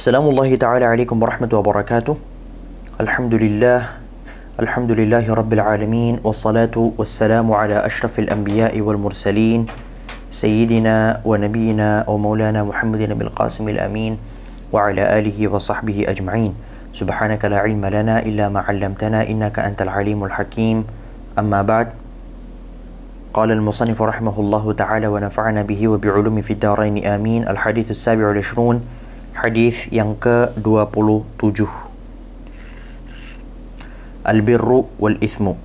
Assalamualaikum ta'ala alaikum warahmatullahi wabarakatuh. Alhamdulillah. Alhamdulillahi rabbil alamin. Wassalatu wassalamu ala ashrafil anbiya'i wal mursalin. Sayyidina wa nabiyina wa maulana Muhammadin bil qasimil amin. Wa ala alihi wa sahbihi ajma'in. Subhanaka la ilma lana illa ma 'allamtana innaka antal alimul hakim. Amma ba'd. قال المصنف رحمه الله تعالى ونفعنا به وبعلوم في الدارين آمين. الحديث السابع والعشرون. Hadis yang ke-27. Al-birru wal ithmu.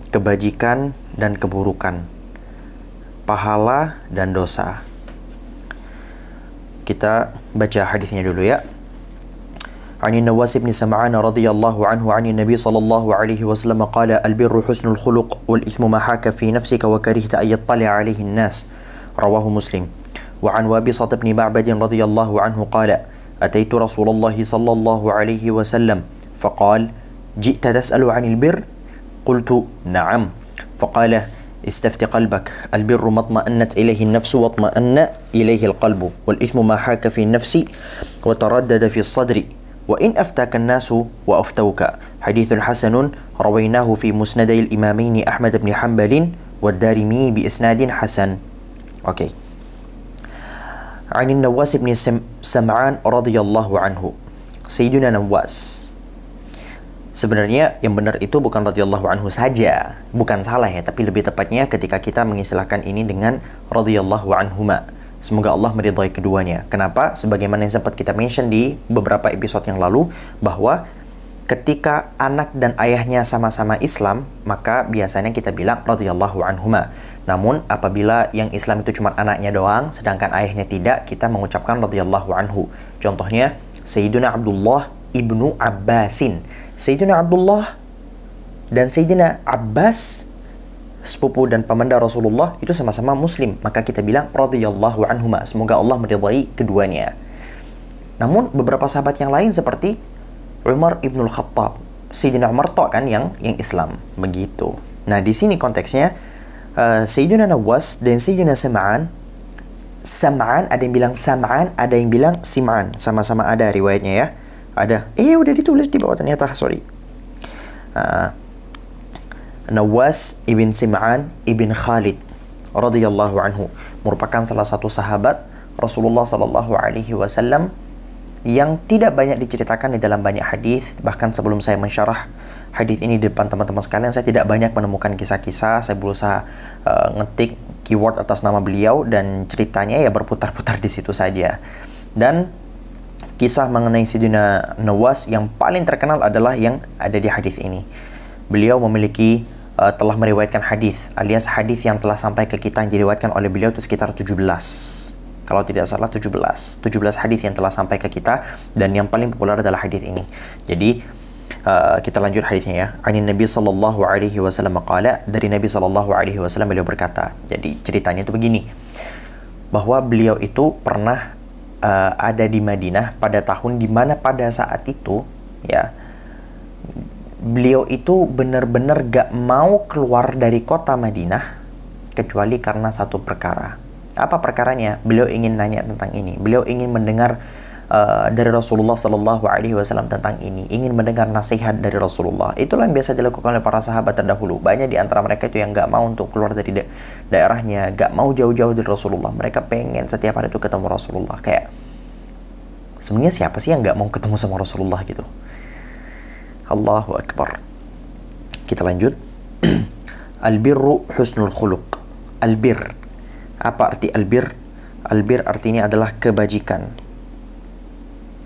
Kebajikan dan keburukan. Pahala dan dosa. Kita baca hadisnya dulu ya. عن النواس بن سمعان رضي الله عنه عن النبي صلى الله عليه وسلم قال البر حسن الخلق والإثم ما حاك في نفسك وكرهت أن يطلع عليه الناس. رواه مسلم. وعن وابصة بن معبد رضي الله عنه قال أتيت رسول الله صلى الله عليه وسلم فقال جئت تسأل عن البر؟ قلت نعم. فقال استفت قلبك البر ما اطمأنت إليه النفس واطمأن إليه القلب والإثم ما حاك في النفس وتردد في الصدر وإن أفتاك الناس وأفتوك. حديث حسن رويناه في مسندي الإمامين أحمد بن حنبل والدارمي بإسناد حسن. Okay. عن النواس بن سمعان radhiyallahu anhu. Sayyidina Nawas. Sebenarnya yang benar itu bukan radhiyallahu anhu saja, bukan salah ya, tapi lebih tepatnya ketika kita mengistilahkan ini dengan radhiyallahu anhuma. Semoga Allah meridhai keduanya. Kenapa? Sebagaimana yang sempat kita mention di beberapa episode yang lalu, bahwa ketika anak dan ayahnya sama-sama Islam, maka biasanya kita bilang radhiyallahu anhuma. Namun apabila yang Islam itu cuma anaknya doang, sedangkan ayahnya tidak, kita mengucapkan radhiyallahu anhu. Contohnya Sayyidina Abdullah ibnu Abbasin. Sayyidina Abdullah dan Sayyidina Abbas, sepupu dan pemanda Rasulullah, itu sama-sama Muslim, maka kita bilang radhiyallahu anhuma. Semoga Allah meridhai keduanya. Namun beberapa sahabat yang lain seperti Umar ibnul Khattab, Sayyidina Umar kan yang Islam, begitu. Nah di sini konteksnya Sayyidina Nawas dan Sayyidina Sam'an. Sam'an ada yang bilang Sam'an, ada yang bilang Sim'an, sama-sama ada riwayatnya ya. Ada, udah ditulis di bawah ternyata, sorry. Nawas ibn Sim'an ibn Khalid radhiyallahu anhu merupakan salah satu sahabat Rasulullah sallallahu alaihi wasallam yang tidak banyak diceritakan di dalam banyak hadis. Bahkan sebelum saya mensyarah hadis ini di depan teman-teman sekalian, saya tidak banyak menemukan kisah-kisah. Saya berusaha ngetik keyword atas nama beliau dan ceritanya ya berputar-putar di situ saja. Dan kisah mengenai Sayyidina Nawas yang paling terkenal adalah yang ada di hadis ini. Beliau memiliki telah meriwayatkan hadis, alias hadis yang telah sampai ke kita yang diriwayatkan oleh beliau itu sekitar 17. Kalau tidak salah 17 hadis yang telah sampai ke kita, dan yang paling populer adalah hadis ini. Jadi kita lanjut hadisnya ya. Anin Nabi sallallahu alaihi wasallam qala, dari Nabi sallallahu alaihi wasallam beliau berkata. Jadi ceritanya itu begini, bahwa beliau itu pernah ada di Madinah pada tahun dimana pada saat itu ya, beliau itu benar-benar gak mau keluar dari kota Madinah kecuali karena satu perkara. Apa perkaranya? Beliau ingin nanya tentang ini. Beliau ingin mendengar dari Rasulullah Sallallahu Alaihi Wasallam tentang ini. Ingin mendengar nasihat dari Rasulullah. Itulah yang biasa dilakukan oleh para sahabat terdahulu. Banyak di antara mereka itu yang gak mau untuk keluar dari daerahnya, gak mau jauh-jauh dari Rasulullah. Mereka pengen setiap hari itu ketemu Rasulullah. Kayak sebenarnya siapa sih yang gak mau ketemu sama Rasulullah gitu? Allahu Akbar. Kita lanjut. Al-birru husnul khuluq. Al-bir. Apa arti al-bir? Al-bir artinya adalah kebajikan.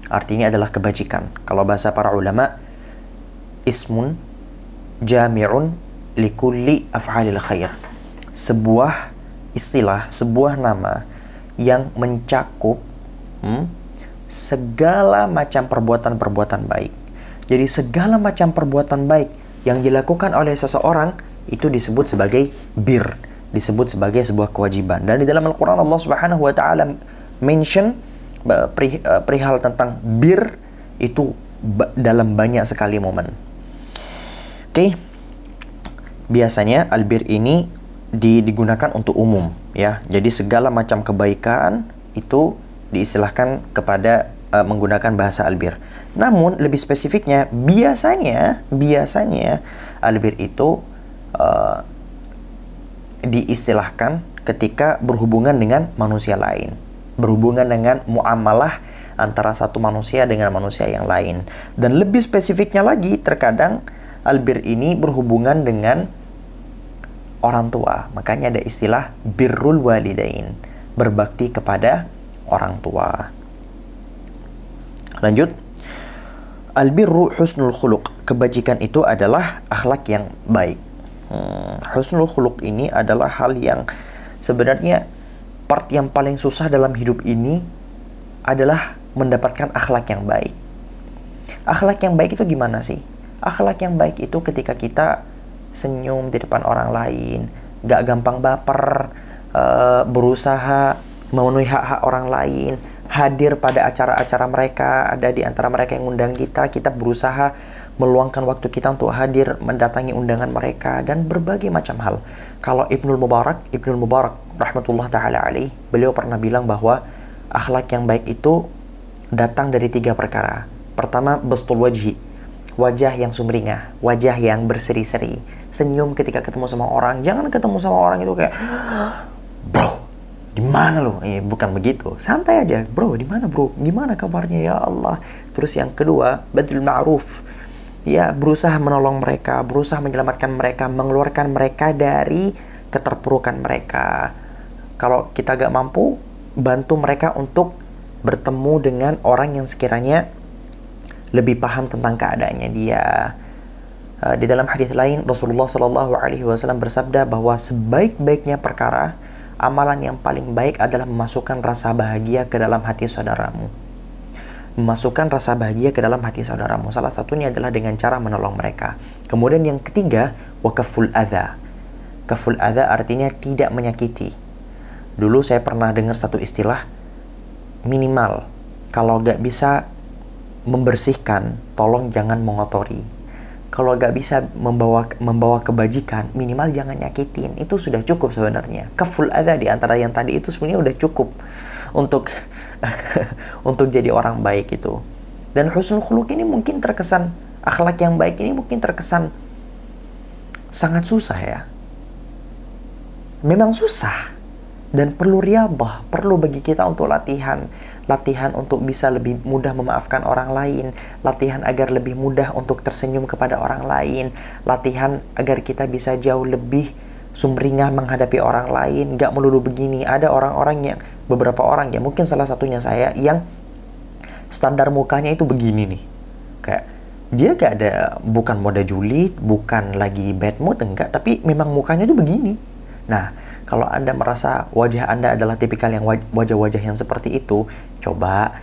Artinya adalah kebajikan. Kalau bahasa para ulama, ismun jami'un likulli af'alil khair. Sebuah istilah, sebuah nama yang mencakup segala macam perbuatan-perbuatan baik. Jadi segala macam perbuatan baik yang dilakukan oleh seseorang itu disebut sebagai bir, disebut sebagai sebuah kewajiban. Dan di dalam Al-Quran Allah Subhanahu wa Ta'ala mention perihal tentang bir itu dalam banyak sekali momen. Oke. Biasanya albir ini digunakan untuk umum ya. Jadi segala macam kebaikan itu diistilahkan kepada menggunakan bahasa albir. Namun lebih spesifiknya, biasanya albir itu diistilahkan ketika berhubungan dengan manusia lain, berhubungan dengan muamalah antara satu manusia dengan manusia yang lain. Dan lebih spesifiknya lagi, terkadang albir ini berhubungan dengan orang tua. Makanya ada istilah birrul walidain, berbakti kepada orang tua. Lanjut. Albirru husnul khuluq. Kebajikan itu adalah akhlak yang baik. Husnul khuluq ini adalah hal yang sebenarnya part yang paling susah dalam hidup ini adalah mendapatkan akhlak yang baik. Akhlak yang baik itu gimana sih? Akhlak yang baik itu ketika kita senyum di depan orang lain, gak gampang baper, berusaha memenuhi hak-hak orang lain, hadir pada acara-acara mereka. Ada di antara mereka yang undang kita berusaha meluangkan waktu kita untuk hadir mendatangi undangan mereka, dan berbagai macam hal. Kalau Ibnul Mubarak rahmatullah ta'ala alaih, beliau pernah bilang bahwa akhlak yang baik itu datang dari 3 perkara. Pertama, bastul wajhi, wajah yang sumringah, wajah yang berseri-seri, senyum ketika ketemu sama orang. Jangan ketemu sama orang itu kayak, bro, di mana lo? Bukan begitu. Santai aja, bro, di mana bro? Gimana kabarnya ya Allah? Terus yang kedua, badrul ma'ruf. Ya, berusaha menolong mereka, berusaha menyelamatkan mereka, mengeluarkan mereka dari keterpurukan mereka. Kalau kita gak mampu, bantu mereka untuk bertemu dengan orang yang sekiranya lebih paham tentang keadaannya dia. Di dalam hadis lain, Rasulullah SAW bersabda bahwa sebaik-baiknya perkara, amalan yang paling baik adalah memasukkan rasa bahagia ke dalam hati saudaramu. Memasukkan rasa bahagia ke dalam hati saudaramu. Salah satunya adalah dengan cara menolong mereka. Kemudian yang ketiga, wakaful adha. Kaful adha artinya tidak menyakiti. Dulu saya pernah dengar satu istilah, minimal kalau gak bisa membersihkan, tolong jangan mengotori. Kalau gak bisa membawa kebajikan, minimal jangan nyakitin. Itu sudah cukup sebenarnya. Kaful adha di antara yang tadi itu sebenarnya udah cukup untuk untuk jadi orang baik itu. Dan husnul khuluq ini mungkin terkesan, akhlak yang baik ini mungkin terkesan sangat susah ya. Memang susah dan perlu riyadhah, perlu bagi kita untuk latihan untuk bisa lebih mudah memaafkan orang lain, latihan agar lebih mudah untuk tersenyum kepada orang lain, latihan agar kita bisa jauh lebih sumringah menghadapi orang lain. Gak melulu begini. Ada beberapa orang ya, mungkin salah satunya saya, yang standar mukanya itu begini nih, kayak dia gak ada, bukan mode julid, bukan lagi bad mood, enggak, tapi memang mukanya itu begini. Nah, kalau Anda merasa wajah Anda adalah tipikal yang wajah-wajah yang seperti itu, coba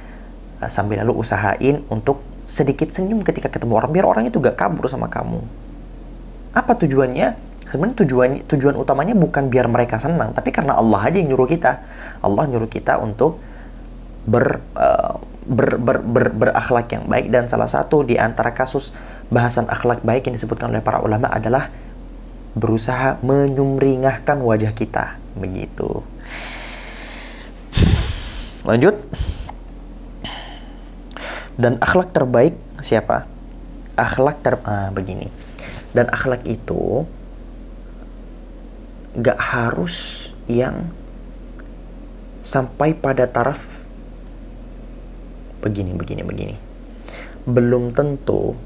sambil lalu usahain untuk sedikit senyum ketika ketemu orang, biar orang itu gak kabur sama kamu. Apa tujuannya? Sebenarnya tujuan utamanya bukan biar mereka senang, tapi karena Allah aja yang nyuruh kita. Allah nyuruh kita untuk berakhlak yang baik. Dan salah satu di antara kasus bahasan akhlak baik yang disebutkan oleh para ulama adalah berusaha menyumringahkan wajah kita. Begitu. Lanjut. Dan akhlak terbaik siapa? Begini. Dan akhlak itu gak harus yang sampai pada taraf begini. Belum tentu.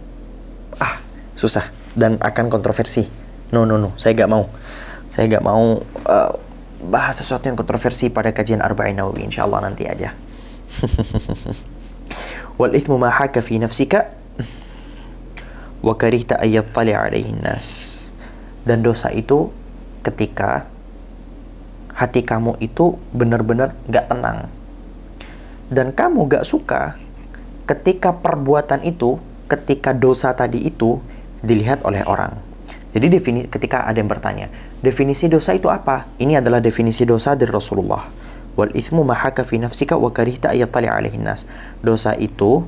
Susah dan akan kontroversi. No, saya gak mau bahas sesuatu yang kontroversi pada kajian Arba'in Nawawi. Insyaallah nanti aja. Wal ithmu ma haka fi nafsika wa karihta ay yattali alaihi nas. Dan dosa itu ketika hati kamu itu benar-benar gak tenang, dan kamu gak suka ketika perbuatan itu, ketika dosa tadi itu dilihat oleh orang. Jadi ketika ada yang bertanya, definisi dosa itu apa? Ini adalah definisi dosa dari Rasulullah. Wal ithmu ma haka fi nafsika wa karihta ay yattali alaihi nas. Dosa itu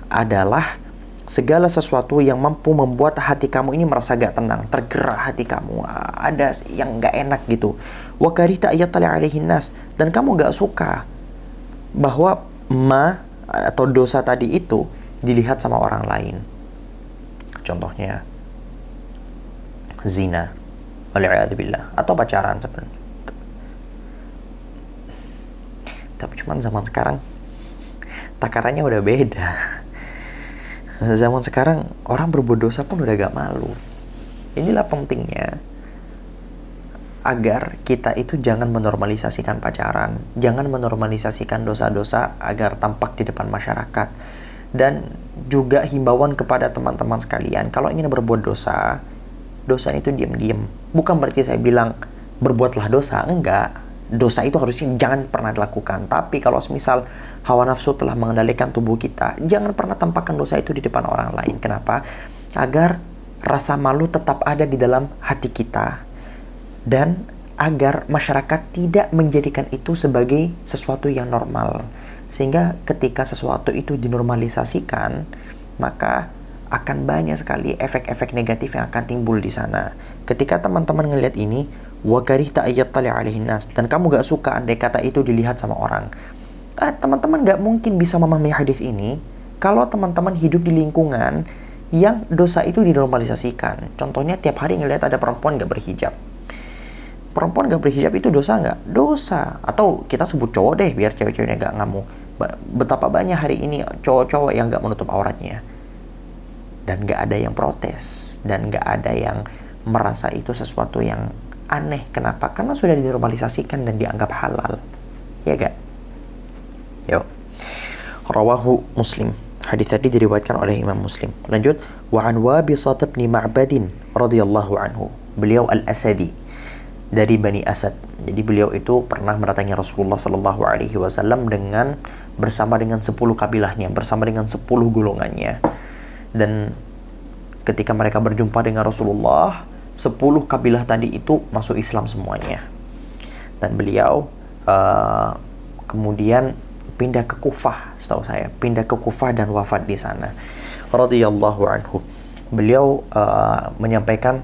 adalah segala sesuatu yang mampu membuat hati kamu ini merasa gak tenang, tergerak hati kamu, ada yang gak enak gitu. Wa karihta ay yattali alaihi nas, dan kamu gak suka bahwa atau dosa tadi itu dilihat sama orang lain. Contohnya zina, wal'iyadzubillah, atau pacaran sebenarnya. Tapi cuman zaman sekarang takarannya udah beda. Zaman sekarang orang berbuat dosa pun udah gak malu. Inilah pentingnya agar kita itu jangan menormalisasikan pacaran, jangan menormalisasikan dosa-dosa agar tampak di depan masyarakat. Dan juga himbauan kepada teman-teman sekalian, kalau ingin berbuat dosa, dosa itu diam-diam. Bukan berarti saya bilang berbuatlah dosa, enggak. Dosa itu harusnya jangan pernah dilakukan. Tapi kalau semisal hawa nafsu telah mengendalikan tubuh kita, jangan pernah tampakkan dosa itu di depan orang lain. Kenapa? Agar rasa malu tetap ada di dalam hati kita. Dan agar masyarakat tidak menjadikan itu sebagai sesuatu yang normal. Sehingga ketika sesuatu itu dinormalisasikan, maka akan banyak sekali efek-efek negatif yang akan timbul di sana. Ketika teman-teman ngelihat ini, wa karihta ayyattali alaihin nas, dan kamu gak suka andai kata itu dilihat sama orang. Teman-teman gak mungkin bisa memahami hadis ini kalau teman-teman hidup di lingkungan yang dosa itu dinormalisasikan. Contohnya tiap hari ngelihat ada perempuan gak berhijab. Perempuan gak berhijab itu dosa nggak? Dosa. Atau kita sebut cowok deh, biar cewek-ceweknya gak ngamuk. Betapa banyak hari ini cowok-cowok yang gak menutup auratnya. Dan gak ada yang protes. Dan gak ada yang merasa itu sesuatu yang aneh. Kenapa? Karena sudah dinormalisasikan dan dianggap halal. Ya gak? Yuk. Rawahu Muslim. Hadis tadi diriwayatkan oleh Imam Muslim. Lanjut. Wa an Wabisah bin Ma'badin radhiyallahu anhu. Beliau Al-Asadi dari Bani Asad. Jadi beliau itu pernah mendatangi Rasulullah Sallallahu Alaihi Wasallam bersama dengan 10 kabilahnya, bersama dengan 10 golongannya. Dan ketika mereka berjumpa dengan Rasulullah, 10 kabilah tadi itu masuk Islam semuanya. Dan beliau kemudian pindah ke Kufah, setahu saya, pindah ke Kufah dan wafat di sana. Radhiyallahu anhu. Beliau menyampaikan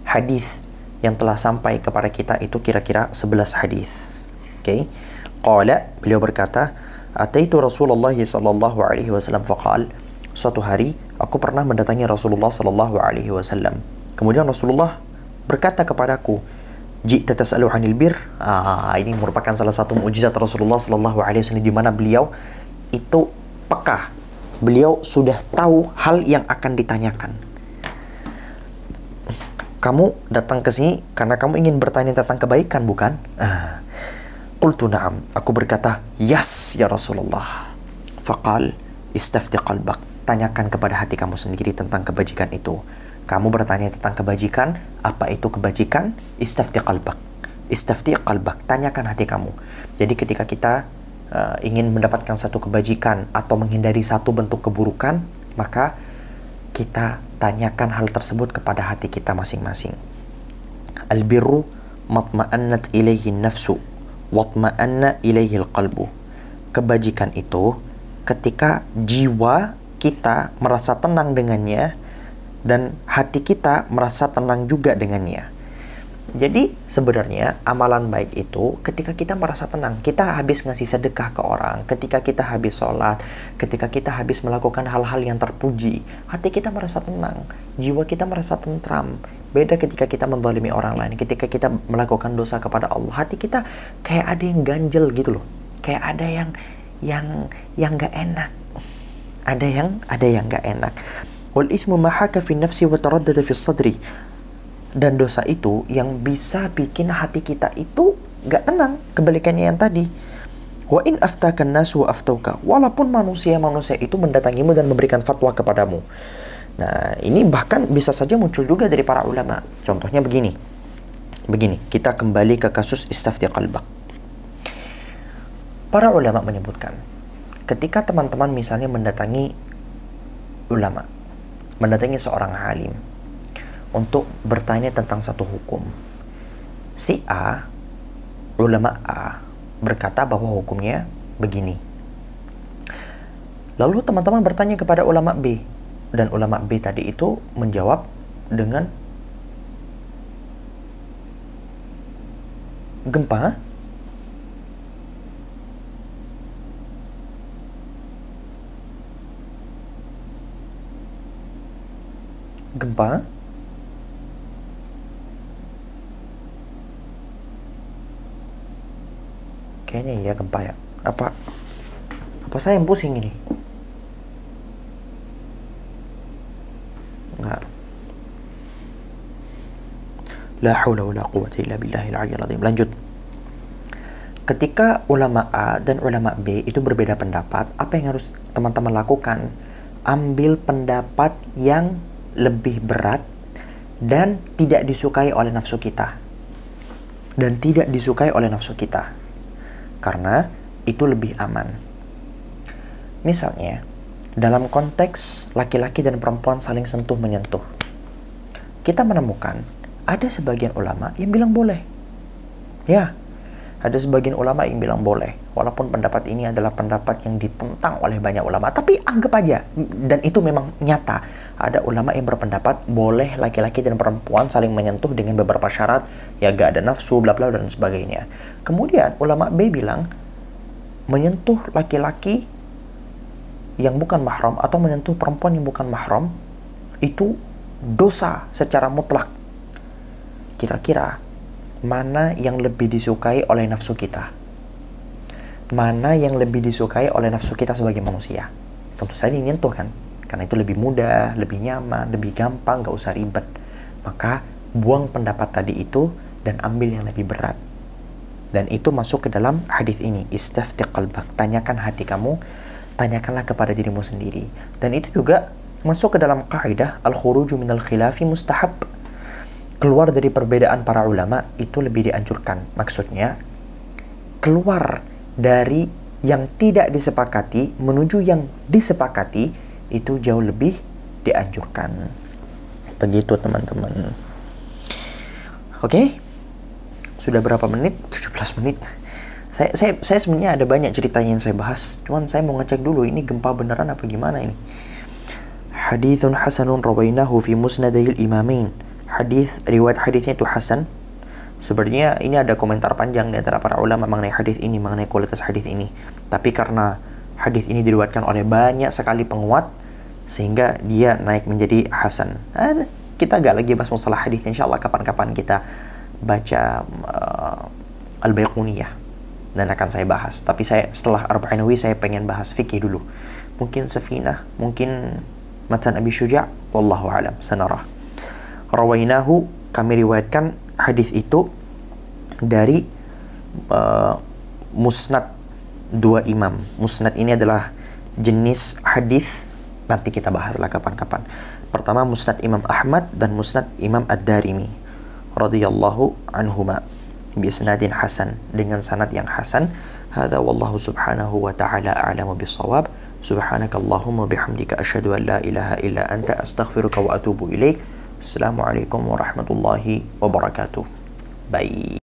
hadis yang telah sampai kepada kita itu kira-kira 11 hadis. Oke. Qala, beliau berkata, ataitu Rasulullah sallallahu alaihi wasallam faqal, suatu hari aku pernah mendatangi Rasulullah sallallahu alaihi wasallam. Kemudian Rasulullah berkata kepadaku, ji'ta tas'alu 'anil bir. Ini merupakan salah satu mukjizat Rasulullah sallallahu alaihi wasallam di mana beliau itu peka. Beliau sudah tahu hal yang akan ditanyakan. Kamu datang ke sini karena kamu ingin bertanya tentang kebaikan, bukan? Qultu na'am. Aku berkata, yes ya Rasulullah. Faqal, istafti qalbak. Tanyakan kepada hati kamu sendiri tentang kebajikan itu. Kamu bertanya tentang kebajikan, apa itu kebajikan? Istafti qalbak. Istafti qalbak. Tanyakan hati kamu. Jadi ketika kita ingin mendapatkan satu kebajikan atau menghindari satu bentuk keburukan, maka kita tanyakan hal tersebut kepada hati kita masing-masing. Al-birru matma'annat ilaihi nafsu watma'anna ilaihi al-qalbu. Kebajikan itu ketika jiwa kita merasa tenang dengannya dan hati kita merasa tenang juga dengannya. Jadi sebenarnya amalan baik itu ketika kita merasa tenang, kita habis ngasih sedekah ke orang, ketika kita habis sholat, ketika kita habis melakukan hal-hal yang terpuji, hati kita merasa tenang, jiwa kita merasa tentram. Beda ketika kita menzalimi orang lain, ketika kita melakukan dosa kepada Allah, hati kita kayak ada yang ganjel gitu loh, kayak ada yang nggak enak, ada yang nggak enak. Wal ithmu ma haka fi nafsi wa taraddada fi sadri. Dan dosa itu yang bisa bikin hati kita itu gak tenang, kebalikannya yang tadi. Wa in aftakan nasu wa aftauka. Walaupun manusia-manusia itu mendatangimu dan memberikan fatwa kepadamu. Nah, ini bahkan bisa saja muncul juga dari para ulama. Contohnya begini, kita kembali ke kasus istafti qalbak. Para ulama menyebutkan, ketika teman-teman misalnya mendatangi ulama, mendatangi seorang alim untuk bertanya tentang satu hukum. Si A, ulama A, berkata bahwa hukumnya begini. Lalu teman-teman bertanya kepada ulama B, dan ulama B tadi itu menjawab dengan gempa. Gempa? Kayaknya iya gempa ya. Apa saya yang pusing ini? Enggak. La haula wala quwwata illa billahil aliyyil azim. Lanjut. Ketika ulama A dan ulama B itu berbeda pendapat, apa yang harus teman-teman lakukan? Ambil pendapat yang lebih berat dan tidak disukai oleh nafsu kita. Dan tidak disukai oleh nafsu kita. Karena itu lebih aman. Misalnya, dalam konteks laki-laki dan perempuan saling sentuh menyentuh, kita menemukan ada sebagian ulama yang bilang boleh. Ya, ada sebagian ulama yang bilang boleh. Walaupun pendapat ini adalah pendapat yang ditentang oleh banyak ulama. Tapi anggap aja, dan itu memang nyata. Ada ulama yang berpendapat boleh laki-laki dan perempuan saling menyentuh dengan beberapa syarat. Ya gak ada nafsu, bla bla dan sebagainya. Kemudian ulama B bilang, menyentuh laki-laki yang bukan mahram atau menyentuh perempuan yang bukan mahram itu dosa secara mutlak. Kira-kira mana yang lebih disukai oleh nafsu kita? Mana yang lebih disukai oleh nafsu kita sebagai manusia? Tentu saja menyentuh kan? Karena itu lebih mudah, lebih nyaman, lebih gampang, gak usah ribet. Maka buang pendapat tadi itu dan ambil yang lebih berat. Dan itu masuk ke dalam hadis ini. Istafti qalbak, tanyakan hati kamu, tanyakanlah kepada dirimu sendiri. Dan itu juga masuk ke dalam kaidah al-khuruju minal khilafi mustahab. Keluar dari perbedaan para ulama itu lebih dianjurkan. Maksudnya, keluar dari yang tidak disepakati menuju yang disepakati itu jauh lebih dianjurkan. Begitu teman-teman. Oke? Sudah berapa menit? 17 menit. Saya sebenarnya ada banyak ceritanya yang saya bahas. Cuman saya mau ngecek dulu ini gempa beneran apa gimana ini. Hadithun hasanun rawainahu fi musnadil imamain. Riwayat hadisnya itu hasan. Sebenarnya ini ada komentar panjang di antara para ulama mengenai hadis ini, mengenai kualitas hadis ini. Tapi karena hadis ini diriwayatkan oleh banyak sekali penguat, sehingga dia naik menjadi hasan. Kita gak lagi bahas masalah hadis, insyaallah kapan-kapan kita baca Al-Baiquniyah dan akan saya bahas. Tapi setelah Arba'in Nawawi saya pengen bahas fikih dulu. Mungkin Safinah, mungkin Matan Abi Syuja', wallahu a'lam, sanarah. Rawainahu, kami riwayatkan hadis itu dari musnad dua imam. Musnad ini adalah jenis hadis, nanti kita bahaslah kapan-kapan. Pertama musnad Imam Ahmad dan musnad Imam Ad-Darimi radhiyallahu anhuma bi isnadin hasan, dengan sanad yang hasan. Hadza wallahu subhanahu wa ta'ala a'lamu bis-shawab. Subhanakallahumma bihamdika asyhadu an la ilaha illa anta astaghfiruka wa atubu ilaik. Assalamualaikum warahmatullahi wabarakatuh. Bye.